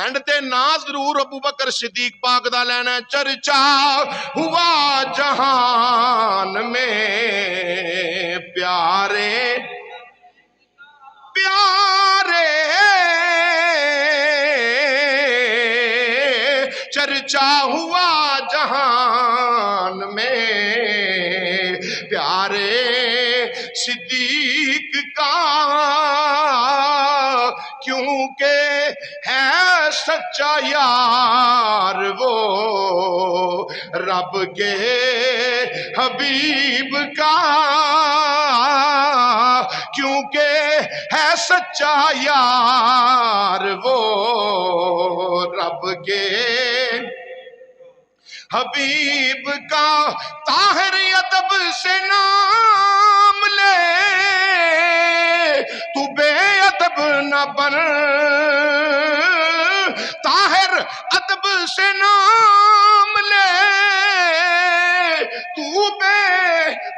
And تے نا ضرور ابو بکر صدیق پاک دا لینا. چرچا ہوا جہان میں پیارے پیارے، چرچا ہوا جہان میں پیارے صدیق کا، کیونکہ ہے سچا یار وہ رب کے حبیب کا، کیونکہ ہے سچا یار وہ رب کے حبیب کا. طاہر ادب سے نام لے تو بے ادب نہ بن، طاہر ادب سے نام لے تو بے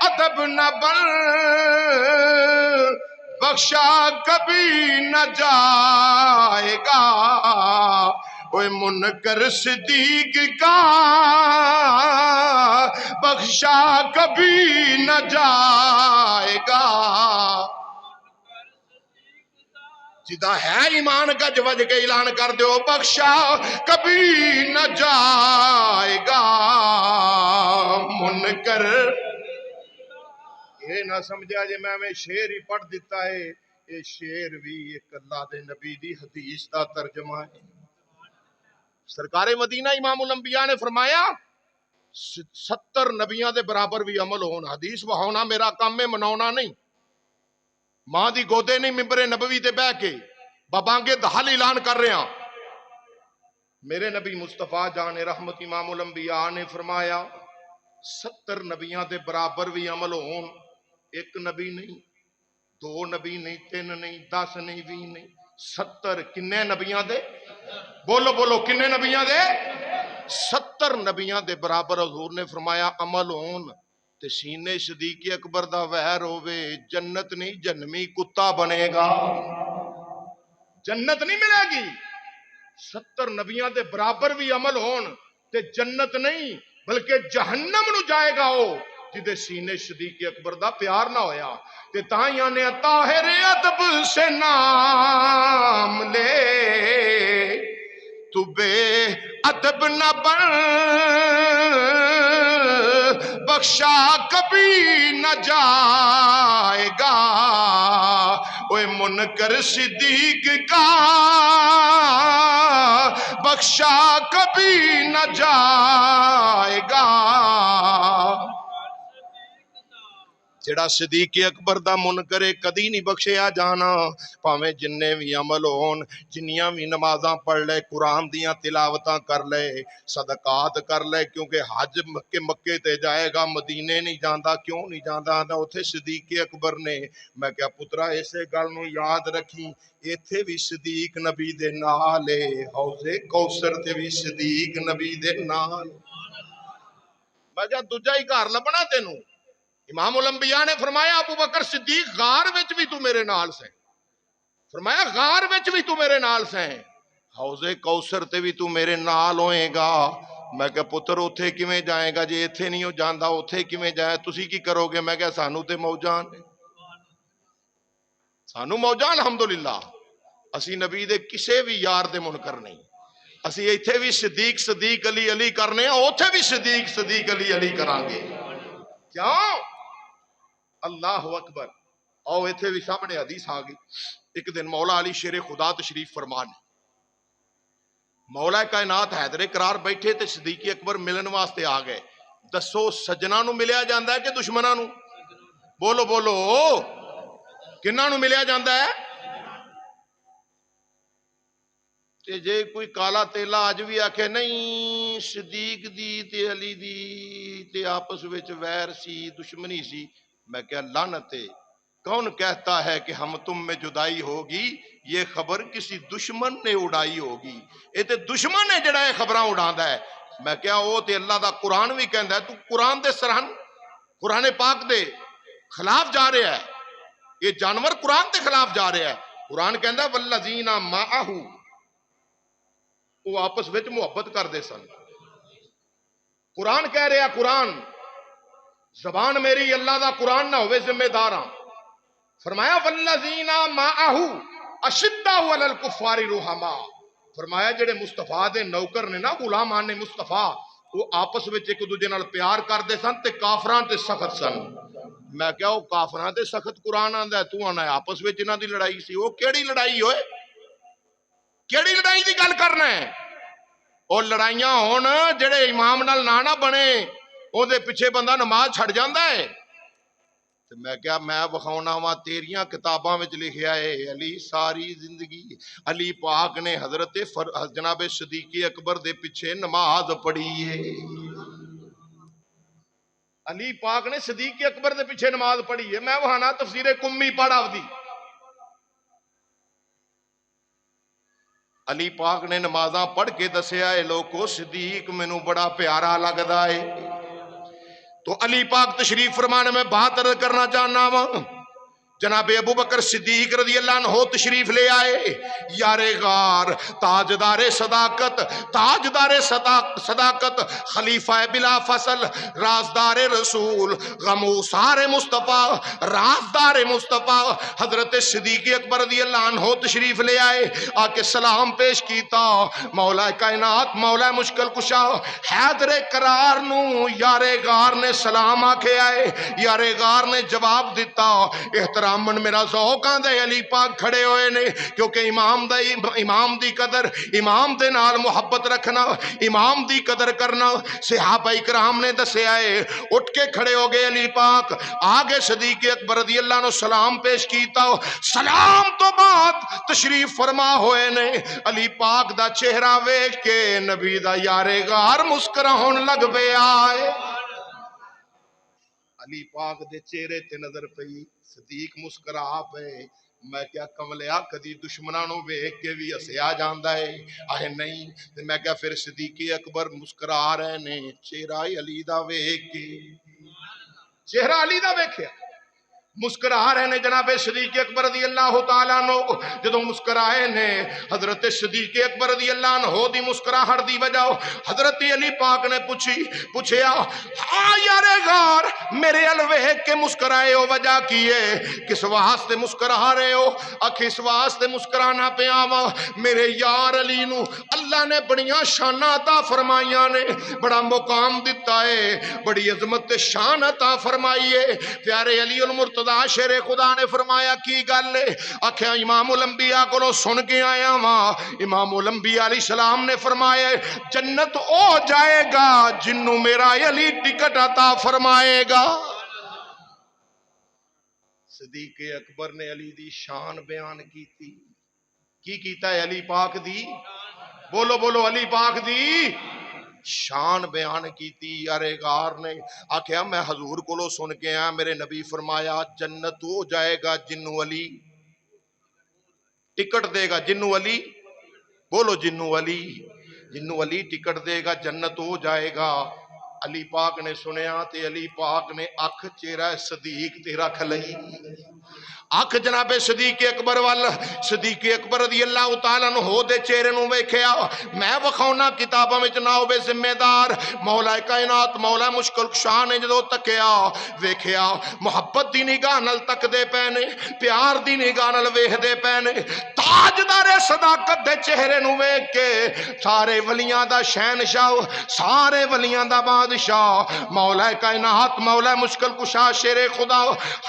ادب نہ بن، بخشا کبھی نہ جائے گا اوے منکر صدیق کا، بخشا کبھی نہ جائے گا. جدا ہے ایمان گج وج کے اعلان کر دیو، بخشا کبھی نہ جائے گا منکر. یہ نہ سمجھا جے میں شعر ہی پڑھ دیتا ہے، یہ شعر بھی ایک اللہ دے نبی دی حدیث دا ترجمہ ہے. سرکار مدینہ امام الانبیاء نے فرمایا 70 نبیاں دے برابر بھی عمل ہون. حدیث وہاؤنا میرا کام میں مناؤنا نہیں، ماں دی گودے نہیں ممبر نبوی تے بہ کے بابانگے دہل اعلان کر رہے ہیں. میرے نبی مصطفیٰ جان رحمت امام الانبیاء نے فرمایا 70 نبیاں دے برابر بھی عمل ہون. ایک نبی نہیں، 2 نبی نہیں، 3 نہیں، 10 نہیں، 20 نہیں، 70. کنے نبیاں دے؟ بولو بولو کنے نبیاں دے؟ 70 نبیاں دے برابر حضور نے فرمایا عمل ہون. تے سینے صدیق اکبر دا وہر ہووے، جنت نہیں جنمی کتا بنے گا، جنت نہیں ملے گی. 70 نبیاں دے برابر بھی عمل ہون تے جنت نہیں بلکہ جہنم نو جائے گا وہ جدے سینے صدیق اکبر دا پیار نہ ہویا. تے تائیاں نے طاہر ادب سے نام لے تو بے ادب نہ بن، بخشا کبھی نہ جائے گا اوے منکر صدیق کا، بخشا کبھی نہ جائے گا. جڑا صدیق اکبر دا منکر کدی نہیں بخشیا جانا، پاویں جننے بھی عمل ہون، جنیاں بھی نمازاں پڑھ لے، قرآن دیاں تلاوتاں کر لے، صدقات کر لے، کیونکہ حج مکے تے جائے گا مدینے نہیں جاندا. کیوں نہیں جاندا؟ اوتھے صدیق اکبر نے. میں کہا پترا اسے گل نو یاد رکھی، ایتھے بھی صدیق نبی دے نال، حوض کوثر تے بھی صدیق نبی دے نال. میں کہا دوجا ہی گھر لبنا تینوں. امام الانبیاء نے فرمایا ابو بکر صدیق غار وچ بھی تو میرے نال سے، فرمایا غار وچ بھی تو میرے نال سے، حوض کوثر تے بھی تو میرے نال ہوئے گا. میں کہ پتر اوتھے کیویں جائے گا جے ایتھے نہیں ہو جاندا، اوتھے کیویں جائے؟ تسی کی کرو گے؟ میں کہ سانو تے موجاں نے، سانو موجاں الحمدللہ. اسی نبی دے کسے بھی یار دے منکر نہیں. اسی ایتھے بھی صدیق صدیق علی علی کرنے ہیں، اوتھے بھی صدیق صدیق علی علی کران گے. کیوں؟ اللہ اکبر. آؤ ایتھے بھی سامنے حدیث آ گئی. ایک دن مولا علی شیر خدا تشریف فرمان، مولا کائنات حیدر قرار بیٹھے تے صدیق اکبر ملن واسطے آ گئے. دسو سجنا نو ملیا جاندا ہے کہ دشمناں نو؟ بولو بولو کناں نو ملیا جاندا ہے؟ تے جے کوئی کالا تیلا اج بھی آکھے نہیں صدیق دی تے علی دی تے آپس وچ ویر سی، دشمنی سی، میں کہا لعنت ہے. کون کہتا ہے کہ ہم تم میں جدائی ہوگی؟ یہ خبر کسی دشمن نے اڑائی ہوگی. اے تے دشمن ہے جڑا یہ خبراں اڑاندا ہے. میں کہا او تے اللہ دا قرآن بھی کہندا ہے. تو قرآن دے سرہن قرآن پاک دے خلاف جا رہا ہے. یہ جانور قرآن دے خلاف جا رہا ہے. قرآن کہندا ہے والذین معہ، وہ آپس وچ محبت کرتے سن. قرآن کہہ رہا, قرآن زبان میری اللہ دا قرآن نہ ہوئے ذمہ دار ہاں. فرمایا والذین معہ اشداء علی الکفار رحماء. فرمایا جڑے مصطفیٰ دے نوکر نے نا, غلامان نے مصطفیٰ, وہ آپس وچ ایک دوجے نال پیار کرتے سن تے کافراں تے سخت سن. میں کہا وہ کافراں تے سخت قرآن آندا ہے, تو آنا ہے آپس وچ انہاں دی لڑائی سی. وہ کیڑی لڑائی ہوئے, کیڑی لڑائی دی گل کرنا ہے؟ وہ لڑائیاں ہون جڑے امام نال نہ بنے او دے پیچھے بندہ نماز چھڑ جاندا ہے. تو میں کیا میں وکھاؤنا وا تیریاں کتاباں وچ لکھیا ہے علی ساری زندگی علی پاک نے حضرت جناب صدیق اکبر دے پیچھے نماز پڑھی ہے. علی پاک نے صدیق اکبر دے پیچھے نماز پڑھی ہے. میں وہاں تفسیر کمی پڑھا دی. علی پاک نے نمازاں پڑھ کے دسیا ہے لوگو صدیق مینوں بڑا پیارا لگدا ہے. تو علی پاک تشریف فرمانے میں بات عرض کرنا چاہنا وا. جناب ابو بکر صدیق رضی اللہ عنہ تشریف لے آئے, یار غار, تاجدار صداقت, تاجدار صداقت, خلیفہ بلا فصل, رازدار رسول, غموسار مصطفیٰ, رازدار مصطفیٰ حضرت صدیق اکبر رضی اللہ عنہ تشریف لے آئے. آ کے سلام پیش کیتا. مولا کائنات, مولا مشکل کشا حیدر قرار نو یار غار نے سلام آکھے آئے. یار غار نے جواب دیتا, احترامن میرا ذوق آندا ہے علی پاک کھڑے ہوئے نے, کیونکہ امام دی قدر, امام دے نال محبت رکھنا, امام دی قدر کرنا صحابہ اکرام نے دسیا ہے. اٹھ کے کھڑے ہو گئے علی پاک, آگے صدیق اکبر رضی اللہ عنہ سلام پیش کیتا. سلام تو بعد تشریف فرما ہوئے نے. علی پاک دا چہرہ ویکھ کے نبی دا یار غار مسکراہن لگ پیا ہے. علی پاک دے چہرے تے نظر پئی, صدیق مسکرا پے. میں کیا کملیا کدی دشمناں نو ویکھ کے بھی ہسیا جاندا ہے؟ آہے نہیں. تے میں کیا پھر صدیق اکبر مسکرا رہے نے چہرہ علی دا ویکھ کے, چہرہ علی دا ویکھیا مسکرا رہے نے. جناب صدیق اکبر رضی اللہ تعالیٰ عنہ جدوں مسکرائے نے, حضرت صدیق اکبر رضی اللہ عنہ دی مسکراہٹ دی وجہ حضرت علی پاک نے پوچھیا ہاں یار غار میرے ال ویکھ کے مسکرائے ہو, وجہ کی ہے, کس واسطے مسکرا رہے ہو؟ آکھ اس واسطے مسکرانا پیا وا میرے یار علی نو اللہ نے بڑیاں شاناں عطا فرمائیاں نے, بڑا مقام دتا ہے, بڑی عظمت تے شان عطا فرمائی ہے. پیارے علی المرتضی شیر خدا نے فرمایا کی گل ہے؟ آکھیا امام الانبیاء کو سن کے آیا وہاں. امام الانبیاء علیہ السلام نے فرمایا جنت او جائے گا جنوں میرا علی ٹکٹ عطا فرمائے گا. صدیق اکبر نے علی دی شان بیان کی کیتا ہے علی پاک دی, بولو بولو علی پاک دی شان بیان کیتی. یار غار نے آکھیا میں حضور کو سن کے آیا, میرے نبی فرمایا جنت ہو جائے گا جنوں علی ٹکٹ دے گا, جنوں علی, بولو جنوں علی ٹکٹ دے گا جنت ہو جائے گا. علی پاک نے سنیا تے علی پاک نے اکھ چہرہ صدیق تے رکھ لئی. اکھ جناب صدیق اکبر وال, صدیق اکبر رضی اللہ تعالیٰ عنہ دے چہرے نو ویکھیا. میں وکھاؤنا کتاباں وچ نہ ہوے ذمہ دار, مولا کائنات مولا مشکل کشا نے جدوں تکیا ویکھیا محبت دی نگاہ نال تکدے پے نے, پیار دی نگاہ نال ویکھدے پے نے. تاجدار صداقت دے چہرے نو ویکھ کے سارے ولیاں دا شہنشاہ, سارے ولیاں دا بادشاہ, مولا کائنات مولا مشکل کشا شیر خدا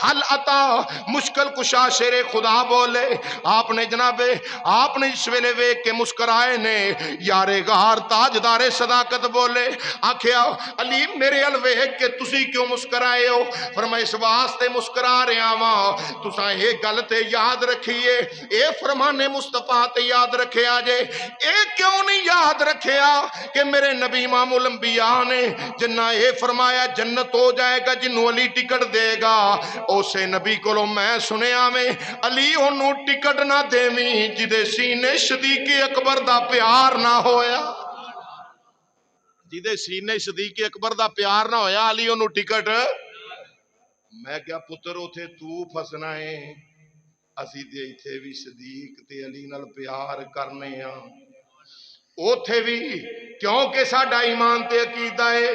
حل عطا مشکل کشا شیر خدا بولے. آپ نے جناب آپ نے اس ویلے ویکھ کے مسکرائے نے. یار غار تاجدار صداقت بولے, آکھیا علی میرے ال ویکھ کے تسی کیوں مسکرائے ہو؟ فرمایا اس واسطے مسکرا رہا واں تساں اے گل تے یاد رکھیے, اے فرمانے مصطفیٰ تے یاد رکھیا جے. اے کیوں نہیں یاد رکھیا کہ میرے نبی امام الانبیاء نے جنہ اے فرمایا جنت ہو جائے گا جنوں علی ٹکٹ دے گا, اسے نبی کو میں سنیا میں علی انہوں ٹکٹ نہ دیویں جدے سینے صدیق اکبر دا پیار نہ ہویا. جدے سینے صدیق اکبر دا پیار نہ ہویا علی انہوں ٹکٹ. میں کیا پتر اوتھے تو پھسنا ہے, اسی تے ایتھے بھی صدیق تے علی نال پیار کرنے ہاں. اوتھے بھی کیونکہ ساڈا ایمان تے عقیدہ ہے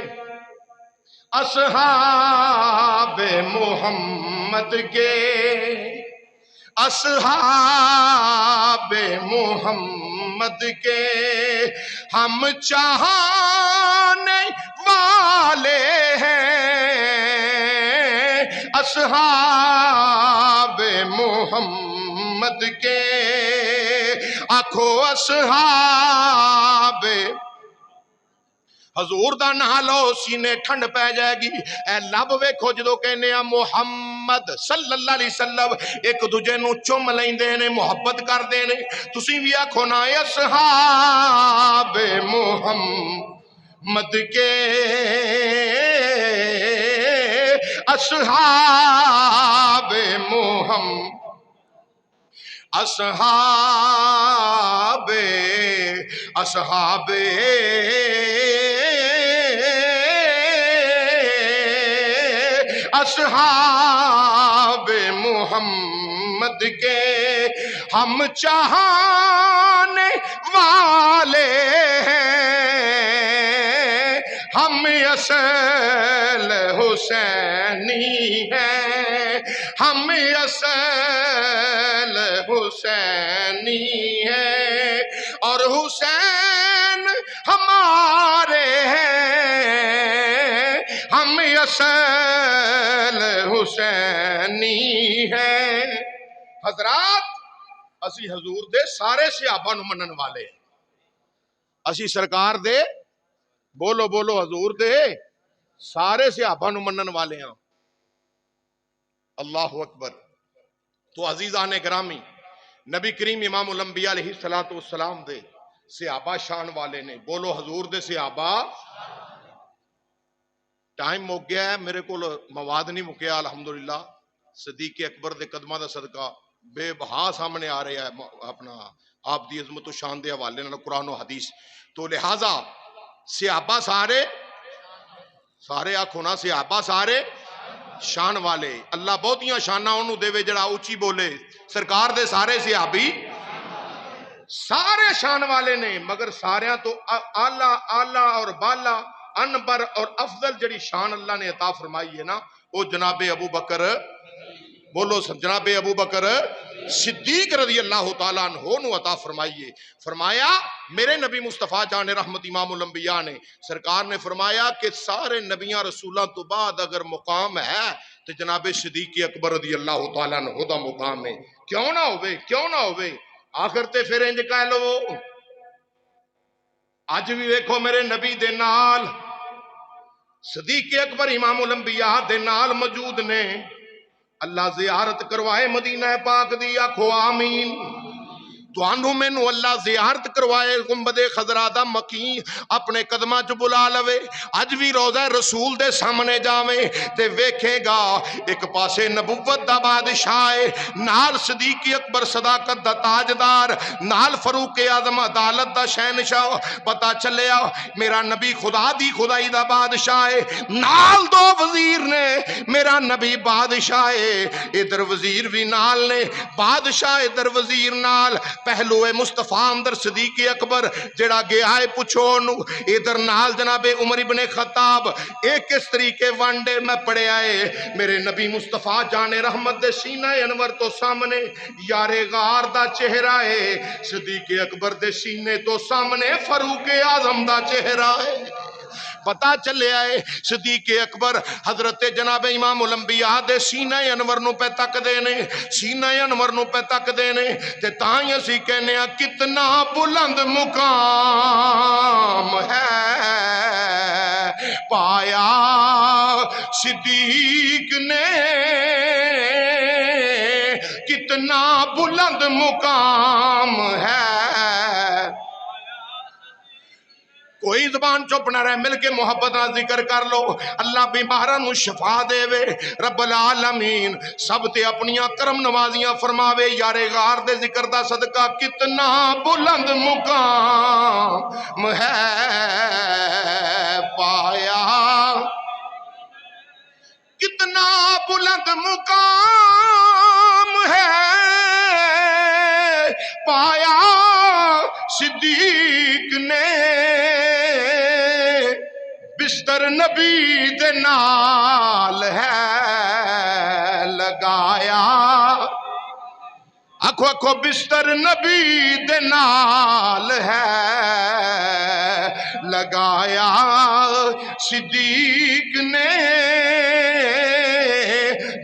اصحاب محمد کے، اصحاب محمد کے ہم چاہنے والے ہیں، اصحاب محمد کے آکھو اصحاب حضور دا نام لو سینے ٹھنڈ پہ جائے گی۔ اے لب ویکھو جدو کہنے محمد صلی اللہ علیہ وسلم ایک دوجے نو چم لیندے نے، محبت کر دے نے، تسی بھی آکھو نا اصحاب محمد کے، اصحاب محمد، اصحاب اصحاب اصحاب محمد کے ہم چاہنے والے ہیں، ہم اصل حسینی ہیں، ہم اصل حسینی ہیں، اور حسین ہمارے ہیں، ہم اصل حسینی ہیں۔ حضرات اسی حضور دے سارے صحابہ نو منن والے ہیں، اسی سرکار دے بولو بولو حضور دے سارے صحابہ نو منن والے ہیں۔ اللہ اکبر۔ تو عزیزان گرامی نبی کریم امام الانبیاء علیہ السلام دے صحابہ شان والے نے، بولو حضور دے صحابہ۔ ٹائم مک گیا ہے، میرے کو مواد نہیں مکیا الحمدللہ، صدیق اکبر دے قدمہ دا صدقہ بے بہا سامنے آ رہا ہے اپنا آپ دی عظمت و شان دے حوالے نال قرآن و حدیث، تو لہٰذا صحابہ سارے سارے آکھو نا صحابہ سارے شان والے، اللہ بہتیاں شانہ انہوں دے وے جڑا اونچی بولے، سرکار دے سارے صحابی سارے شان والے نے، مگر ساریاں تو اعلیٰ اعلیٰ اور بالا انبر اور افضل جڑی شان اللہ نے عطا فرمائی ہے نا، وہ جناب ابو بکر، بولو جناب ابو بکر صدیق رضی اللہ تعالیٰ عنہ نو عطا فرمائیے۔ فرمایا میرے نبی مصطفیٰ جان رحمت امام الانبیاء نے، سرکار نے فرمایا کہ سارے نبیاں رسولوں تو بعد اگر مقام ہے تو جناب صدیق اکبر رضی اللہ تعالیٰ عنہ دا مقام ہے، کیوں نہ ہوئے، کیوں نہ ہوئے، آخر تے پھر انج کہہ لو۔ آج بھی ویکھو میرے نبی دے نال صدیق اکبر امام الانبیاء دے نال موجود نے، اللہ زیارت کروائے مدینہ پاک دی، آکھو آمین۔ تو آنو میں نو اللہ زیارت کروائے گنبد خضرا دا مکین اپنے قدمہ جو بلا لوے، آج بھی روضہ رسول دے سامنے جاویں تے ویکھے گا ایک پاسے نبوت دا بادشاہ، نال صدیق اکبر صداقت دا تاجدار، نال فاروق اعظم عدالت دا شہنشاہ، پتہ چلیا میرا نبی خدا دی خدائی دا بادشاہ، نال دو وزیر نے، میرا نبی بادشاہ، ادھر وزیر بھی نال نے، بادشاہ ادھر وزیر نال، پہلو مصطفیٰ اندر صدیق اکبر جڑا گیا ہے پوچھو نو، ادھر نال جناب عمر ابن خطاب، ایک اس طریقے وانڈے میں پڑے آئے میرے نبی مصطفیٰ جان رحمت دے سینہ انور تو سامنے یار غار دا چہرہ ہے، صدیق اکبر دے سینے تو سامنے فاروق اعظم دا چہرہ ہے۔ پتہ چلے آئے صدیق اکبر حضرت جناب امام الانبیاء دے سینہ انور نو پہ تک دینے، سینہ انور نو پہ تک دینے، تے تائیں اسی کہنے کتنا بلند مقام ہے پایا صدیق نے، کتنا بلند مقام ہے۔ کوئی زبان چپ نہ رہے، مل کے محبت نہ ذکر کر لو، اللہ بیماراں نو شفا دے وے، رب العالمین سب تے اپنیاں کرم نوازیاں فرماوے، یار غار دے ذکر دا صدقہ کتنا بلند مقام ہے پایا، کتنا بلند مقام ہے پایا صدیق نے بستر نبی دے نال ہے لگایا، آکھو آکھو بستر نبی دے نال ہے لگایا، صدیق نے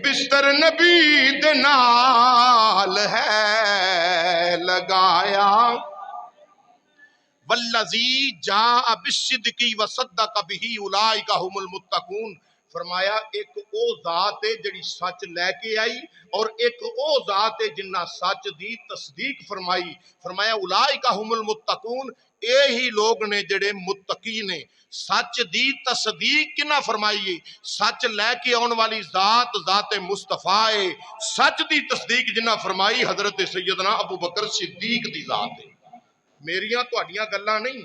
بستر نبی دے نال ہے لگایا، والذی جاء بالصدق وصدق به اولئک هم المتقون، فرمایا ایک او ذات ہے جڑی سچ لے کے آئی اور ایک او ذات ہے جنہ سچ دی تصدیق فرمائی، فرمایا اولئک هم المتقون، اے ہی لوگ نے جڑے متقی نے۔ سچ دی تصدیق کنا فرمائیے؟ سچ لے کے آن والی ذات ذات مصطفیٰ ہے، سچ دی تصدیق جنہ فرمائی حضرت سیدنا ابو بکر صدیق دی ذات ہے۔ میریاں تہاڈیاں گلاں نہیں،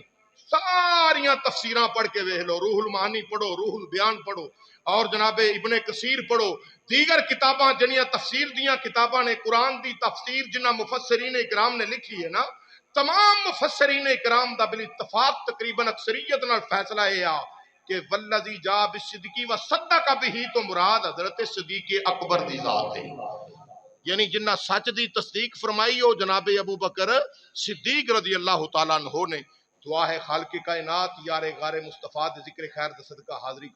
ساریاں تفسیراں پڑھ کے ویکھ لو، روح المعانی پڑھو، روح البیان پڑھو، اور جناب ابن کثیر پڑھو، دیگر کتاباں جنیاں تفسیر دیاں کتاباں نے، قرآن دی تفسیر جنہ مفسرین اکرام نے لکھی ہے نا، تمام مفسرین اکرام دا بالاتفاق تقریباً اکثریت نال فیصلہ ہے کہ والذی جاء بالصدق وصدق به تو مراد حضرت صدیق اکبر دی ذات ہے، یعنی جنہ سچ دی تصدیق فرمائی ہو جناب ابو بکر صدیق رضی اللہ تعالیٰ عنہ نے۔ دعا ہے خالق کائنات یار غار مصطفیٰ دے ذکر خیر دے صدقہ حاضری